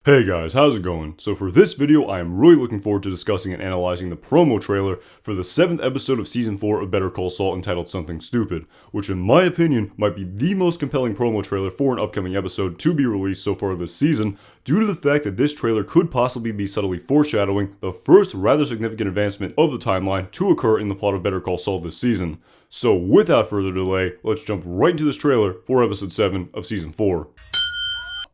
Hey guys, how's it going? So for this video, I am really looking forward to discussing and analyzing the promo trailer for the 7th episode of Season 4 of Better Call Saul entitled Something Stupid, which in my opinion might be the most compelling promo trailer for an upcoming episode to be released so far this season, due to the fact that this trailer could possibly be subtly foreshadowing the first rather significant advancement of the timeline to occur in the plot of Better Call Saul this season. So without further delay, let's jump right into this trailer for episode 7 of Season 4.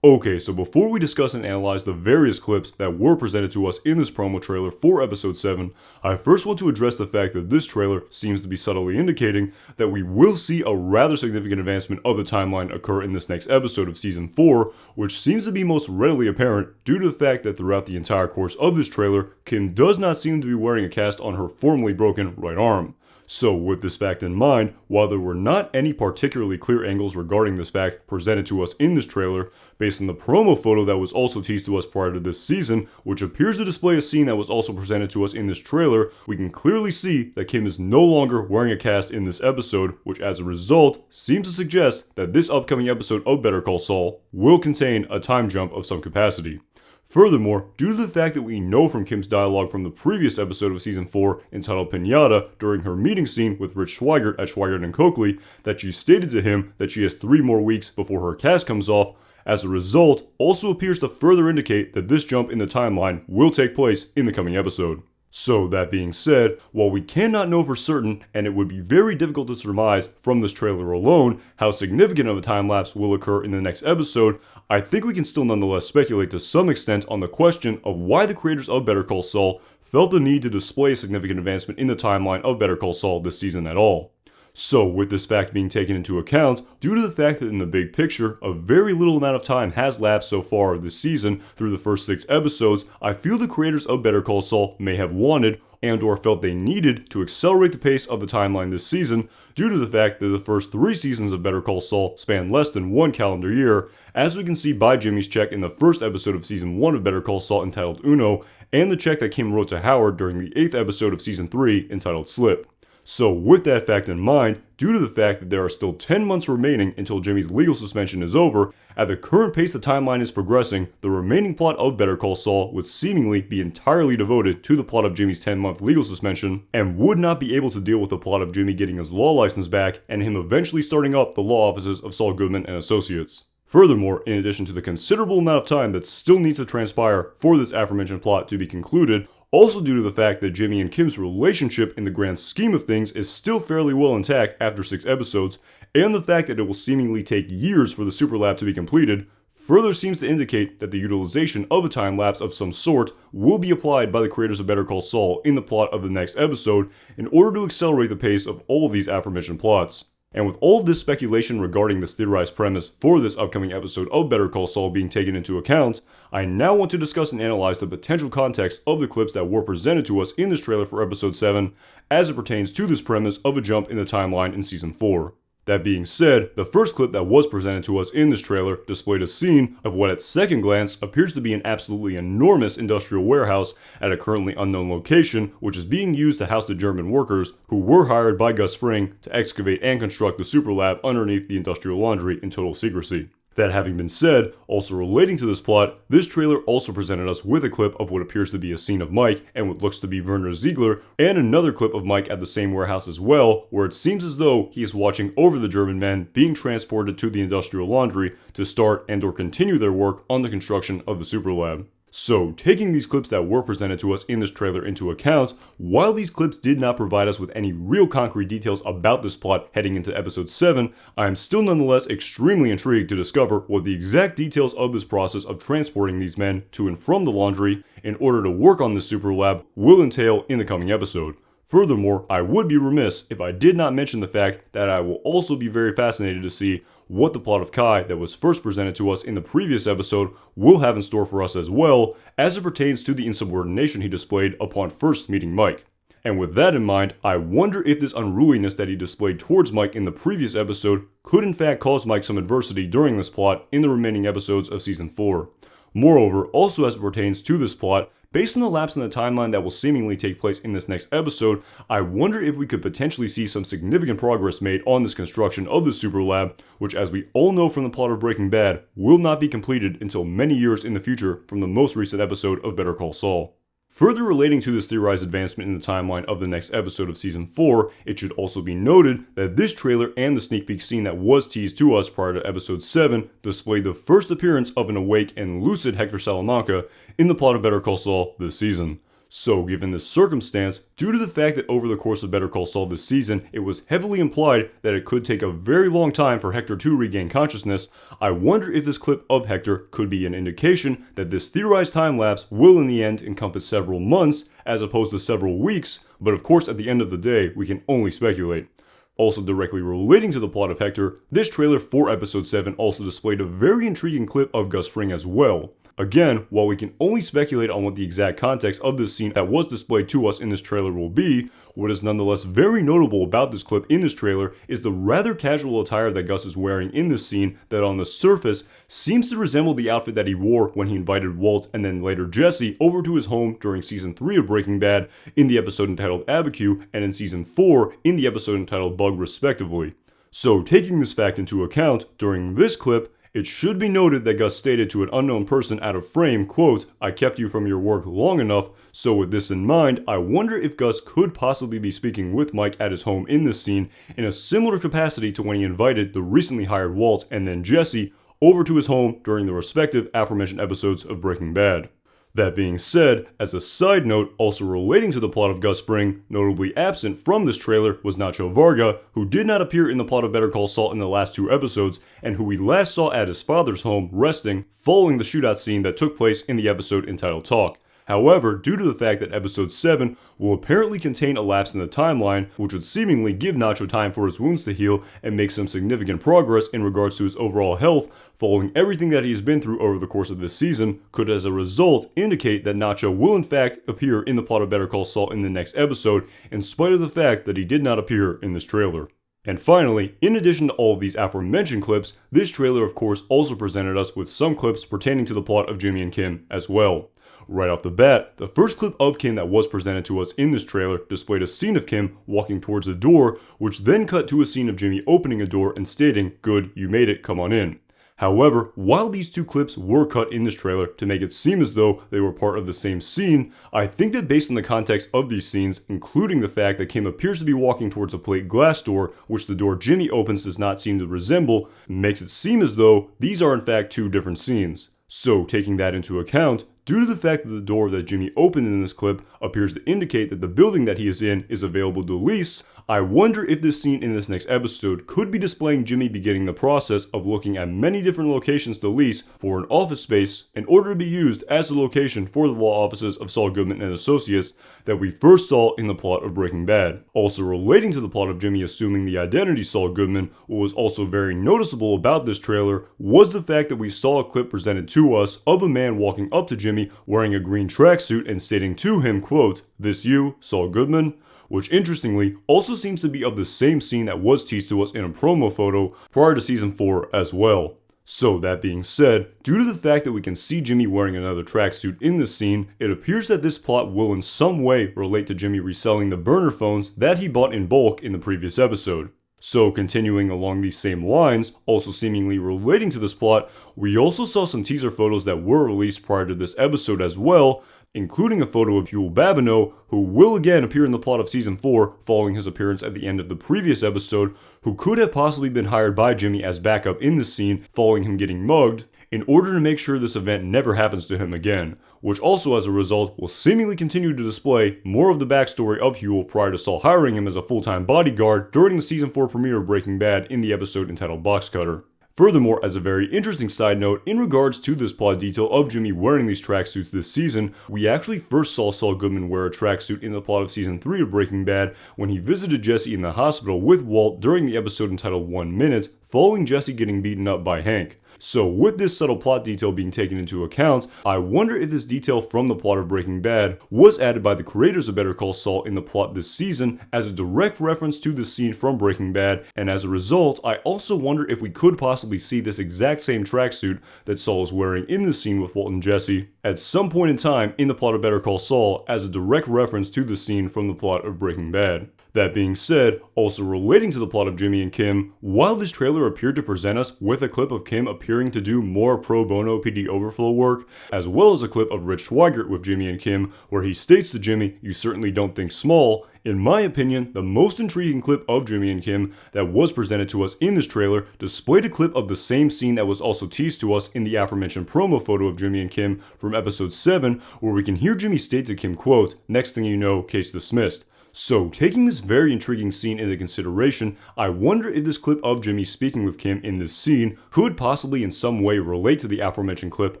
Okay, so before we discuss and analyze the various clips that were presented to us in this promo trailer for episode 7, I first want to address the fact that this trailer seems to be subtly indicating that we will see a rather significant advancement of the timeline occur in this next episode of season 4, which seems to be most readily apparent due to the fact that throughout the entire course of this trailer, Kim does not seem to be wearing a cast on her formerly broken right arm. So with this fact in mind, while there were not any particularly clear angles regarding this fact presented to us in this trailer, based on the promo photo that was also teased to us prior to this season, which appears to display a scene that was also presented to us in this trailer, we can clearly see that Kim is no longer wearing a cast in this episode, which as a result seems to suggest that this upcoming episode of Better Call Saul will contain a time jump of some capacity. Furthermore, due to the fact that we know from Kim's dialogue from the previous episode of Season 4 entitled Pinata during her meeting scene with Rich Schweigert at Schweigert & Coakley that she stated to him that she has 3 more weeks before her cast comes off, as a result, also appears to further indicate that this jump in the timeline will take place in the coming episode. So that being said, while we cannot know for certain, and it would be very difficult to surmise from this trailer alone how significant of a time lapse will occur in the next episode, I think we can still nonetheless speculate to some extent on the question of why the creators of Better Call Saul felt the need to display a significant advancement in the timeline of Better Call Saul this season at all. So with this fact being taken into account, due to the fact that in the big picture, a very little amount of time has lapsed so far this season through the first 6 episodes, I feel the creators of Better Call Saul may have wanted and or felt they needed to accelerate the pace of the timeline this season due to the fact that the first 3 seasons of Better Call Saul span less than 1 calendar year, as we can see by Jimmy's check in the first episode of season 1 of Better Call Saul entitled Uno, and the check that Kim wrote to Howard during the 8th episode of season 3 entitled Slip. So with that fact in mind, due to the fact that there are still 10 months remaining until Jimmy's legal suspension is over, at the current pace the timeline is progressing, the remaining plot of Better Call Saul would seemingly be entirely devoted to the plot of Jimmy's 10-month legal suspension, and would not be able to deal with the plot of Jimmy getting his law license back and him eventually starting up the law offices of Saul Goodman and Associates. Furthermore, in addition to the considerable amount of time that still needs to transpire for this aforementioned plot to be concluded, also due to the fact that Jimmy and Kim's relationship in the grand scheme of things is still fairly well intact after 6 episodes, and the fact that it will seemingly take years for the super lab to be completed, further seems to indicate that the utilization of a time lapse of some sort will be applied by the creators of Better Call Saul in the plot of the next episode in order to accelerate the pace of all of these aforementioned plots. And with all of this speculation regarding this theorized premise for this upcoming episode of Better Call Saul being taken into account, I now want to discuss and analyze the potential context of the clips that were presented to us in this trailer for episode 7 as it pertains to this premise of a jump in the timeline in season 4. That being said, the first clip that was presented to us in this trailer displayed a scene of what at second glance appears to be an absolutely enormous industrial warehouse at a currently unknown location, which is being used to house the German workers who were hired by Gus Fring to excavate and construct the super lab underneath the industrial laundry in total secrecy. That having been said, also relating to this plot, this trailer also presented us with a clip of what appears to be a scene of Mike and what looks to be Werner Ziegler, and another clip of Mike at the same warehouse as well, where it seems as though he is watching over the German men being transported to the industrial laundry to start and or continue their work on the construction of the super lab. So, taking these clips that were presented to us in this trailer into account, while these clips did not provide us with any real concrete details about this plot heading into episode 7, I am still nonetheless extremely intrigued to discover what the exact details of this process of transporting these men to and from the laundry in order to work on this super lab will entail in the coming episode. Furthermore, I would be remiss if I did not mention the fact that I will also be very fascinated to see what the plot of Kai that was first presented to us in the previous episode will have in store for us as well, as it pertains to the insubordination he displayed upon first meeting Mike. And with that in mind, I wonder if this unruliness that he displayed towards Mike in the previous episode could in fact cause Mike some adversity during this plot in the remaining episodes of season 4. Moreover, also as it pertains to this plot, based on the lapse in the timeline that will seemingly take place in this next episode, I wonder if we could potentially see some significant progress made on this construction of the super lab, which, as we all know from the plot of Breaking Bad, will not be completed until many years in the future from the most recent episode of Better Call Saul. Further relating to this theorized advancement in the timeline of the next episode of Season 4, it should also be noted that this trailer and the sneak peek scene that was teased to us prior to Episode 7 displayed the first appearance of an awake and lucid Hector Salamanca in the plot of Better Call Saul this season. So, given this circumstance, due to the fact that over the course of Better Call Saul this season, it was heavily implied that it could take a very long time for Hector to regain consciousness, I wonder if this clip of Hector could be an indication that this theorized time lapse will in the end encompass several months as opposed to several weeks, but of course at the end of the day, we can only speculate. Also directly relating to the plot of Hector, this trailer for Episode 7 also displayed a very intriguing clip of Gus Fring as well. Again, while we can only speculate on what the exact context of this scene that was displayed to us in this trailer will be, what is nonetheless very notable about this clip in this trailer is the rather casual attire that Gus is wearing in this scene that on the surface seems to resemble the outfit that he wore when he invited Walt and then later Jesse over to his home during Season 3 of Breaking Bad in the episode entitled Abiquiu and in Season 4 in the episode entitled Bug respectively. So taking this fact into account, during this clip, it should be noted that Gus stated to an unknown person out of frame, quote, "I kept you from your work long enough," so with this in mind, I wonder if Gus could possibly be speaking with Mike at his home in this scene in a similar capacity to when he invited the recently hired Walt and then Jesse over to his home during the respective aforementioned episodes of Breaking Bad. That being said, as a side note, also relating to the plot of Gus Fring, notably absent from this trailer was Nacho Varga, who did not appear in the plot of Better Call Saul in the last 2 episodes, and who we last saw at his father's home resting following the shootout scene that took place in the episode entitled Talk. However, due to the fact that Episode 7 will apparently contain a lapse in the timeline, which would seemingly give Nacho time for his wounds to heal and make some significant progress in regards to his overall health following everything that he's been through over the course of this season, could as a result indicate that Nacho will in fact appear in the plot of Better Call Saul in the next episode, in spite of the fact that he did not appear in this trailer. And finally, in addition to all of these aforementioned clips, this trailer of course also presented us with some clips pertaining to the plot of Jimmy and Kim as well. Right off the bat, the first clip of Kim that was presented to us in this trailer displayed a scene of Kim walking towards a door, which then cut to a scene of Jimmy opening a door and stating, "Good, you made it, come on in." However, while these 2 clips were cut in this trailer to make it seem as though they were part of the same scene, I think that based on the context of these scenes, including the fact that Kim appears to be walking towards a plate glass door, which the door Jimmy opens does not seem to resemble, makes it seem as though these are in fact 2 different scenes. So taking that into account, due to the fact that the door that Jimmy opened in this clip appears to indicate that the building that he is in is available to lease, I wonder if this scene in this next episode could be displaying Jimmy beginning the process of looking at many different locations to lease for an office space in order to be used as the location for the law offices of Saul Goodman and Associates that we first saw in the plot of Breaking Bad. Also relating to the plot of Jimmy assuming the identity Saul Goodman, what was also very noticeable about this trailer was the fact that we saw a clip presented to us of a man walking up to Jimmy wearing a green tracksuit and stating to him, quote, "This you, Saul Goodman?" Which interestingly also seems to be of the same scene that was teased to us in a promo photo prior to Season 4 as well. So that being said, due to the fact that we can see Jimmy wearing another tracksuit in this scene, it appears that this plot will in some way relate to Jimmy reselling the burner phones that he bought in bulk in the previous episode. So continuing along these same lines, also seemingly relating to this plot, we also saw some teaser photos that were released prior to this episode as well, including a photo of Huel Babineau, who will again appear in the plot of Season 4 following his appearance at the end of the previous episode, who could have possibly been hired by Jimmy as backup in the scene following him getting mugged, in order to make sure this event never happens to him again, which also as a result will seemingly continue to display more of the backstory of Huel prior to Saul hiring him as a full-time bodyguard during the Season 4 premiere of Breaking Bad in the episode entitled Box Cutter. Furthermore, as a very interesting side note, in regards to this plot detail of Jimmy wearing these tracksuits this season, we actually first saw Saul Goodman wear a tracksuit in the plot of Season 3 of Breaking Bad when he visited Jesse in the hospital with Walt during the episode entitled 1 Minute, following Jesse getting beaten up by Hank. So with this subtle plot detail being taken into account, I wonder if this detail from the plot of Breaking Bad was added by the creators of Better Call Saul in the plot this season as a direct reference to the scene from Breaking Bad, and as a result, I also wonder if we could possibly see this exact same tracksuit that Saul is wearing in the scene with Walt and Jesse at some point in time in the plot of Better Call Saul as a direct reference to the scene from the plot of Breaking Bad. That being said, also relating to the plot of Jimmy and Kim, while this trailer appeared to present us with a clip of Kim appearing to do more pro bono PD overflow work, as well as a clip of Rich Swigert with Jimmy and Kim where he states to Jimmy, "You certainly don't think small," in my opinion, the most intriguing clip of Jimmy and Kim that was presented to us in this trailer displayed a clip of the same scene that was also teased to us in the aforementioned promo photo of Jimmy and Kim from episode 7, where we can hear Jimmy state to Kim, quote, "Next thing you know, case dismissed." So, taking this very intriguing scene into consideration, I wonder if this clip of Jimmy speaking with Kim in this scene could possibly in some way relate to the aforementioned clip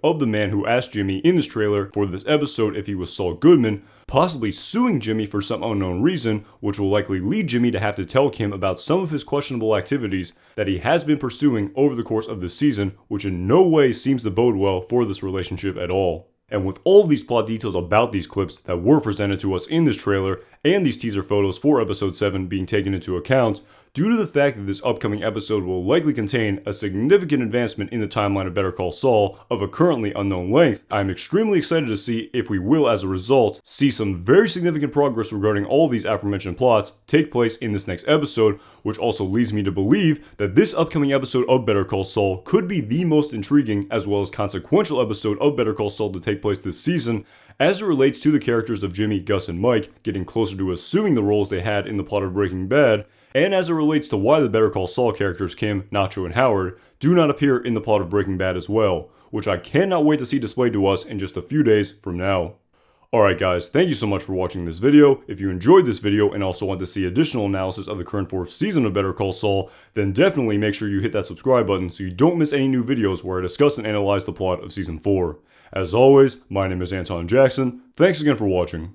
of the man who asked Jimmy in this trailer for this episode if he was Saul Goodman, possibly suing Jimmy for some unknown reason, which will likely lead Jimmy to have to tell Kim about some of his questionable activities that he has been pursuing over the course of this season, which in no way seems to bode well for this relationship at all. And with all of these plot details about these clips that were presented to us in this trailer, and these teaser photos for episode 7 being taken into account, due to the fact that this upcoming episode will likely contain a significant advancement in the timeline of Better Call Saul of a currently unknown length, I'm extremely excited to see if we will, as a result, see some very significant progress regarding all of these aforementioned plots take place in this next episode, which also leads me to believe that this upcoming episode of Better Call Saul could be the most intriguing as well as consequential episode of Better Call Saul to take place this season, as it relates to the characters of Jimmy, Gus, and Mike getting closer to assuming the roles they had in the plot of Breaking Bad, and as it relates to why the Better Call Saul characters Kim, Nacho, and Howard do not appear in the plot of Breaking Bad as well, which I cannot wait to see displayed to us in just a few days from now. Alright guys, thank you so much for watching this video. If you enjoyed this video and also want to see additional analysis of the current 4th season of Better Call Saul, then definitely make sure you hit that subscribe button so you don't miss any new videos where I discuss and analyze the plot of Season 4. As always, my name is Anton Jackson. Thanks again for watching.